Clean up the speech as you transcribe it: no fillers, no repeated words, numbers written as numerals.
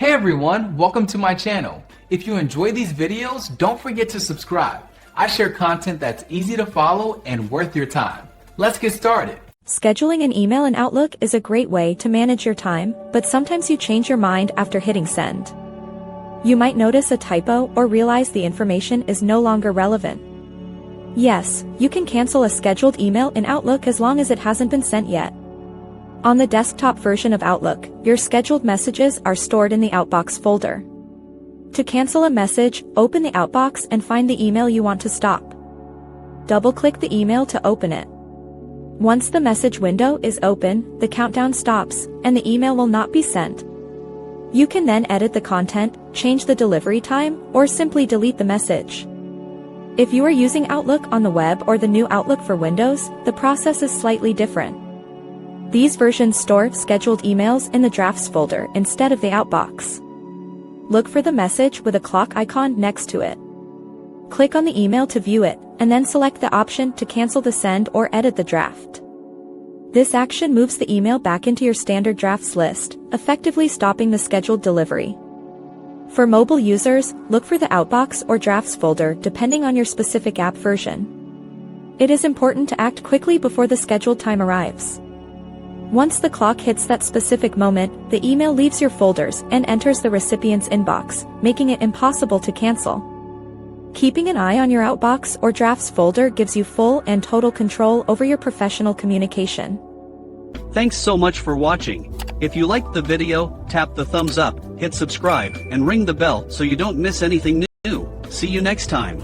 Hey everyone, welcome to my channel. If you enjoy these videos, don't forget to subscribe. I share content that's easy to follow and worth your time. Let's get started. Scheduling an email in Outlook is a great way to manage your time, but sometimes you change your mind after hitting send. You might notice a typo or realize the information is no longer relevant. Yes, you can cancel a scheduled email in Outlook as long as it hasn't been sent yet. On the desktop version of Outlook, your scheduled messages are stored in the Outbox folder. To cancel a message, open the Outbox and find the email you want to stop. Double-click the email to open it. Once the message window is open, the countdown stops, and the email will not be sent. You can then edit the content, change the delivery time, or simply delete the message. If you are using Outlook on the web or the new Outlook for Windows, the process is slightly different. These versions store scheduled emails in the Drafts folder instead of the Outbox. Look for the message with a clock icon next to it. Click on the email to view it, and then select the option to cancel the send or edit the draft. This action moves the email back into your standard drafts list, effectively stopping the scheduled delivery. For mobile users, look for the Outbox or Drafts folder depending on your specific app version. It is important to act quickly before the scheduled time arrives. Once the clock hits that specific moment, the email leaves your folders and enters the recipient's inbox, making it impossible to cancel. Keeping an eye on your Outbox or Drafts folder gives you full and total control over your professional communication. Thanks so much for watching. If you liked the video, tap the thumbs up, hit subscribe, and ring the bell so you don't miss anything new. See you next time.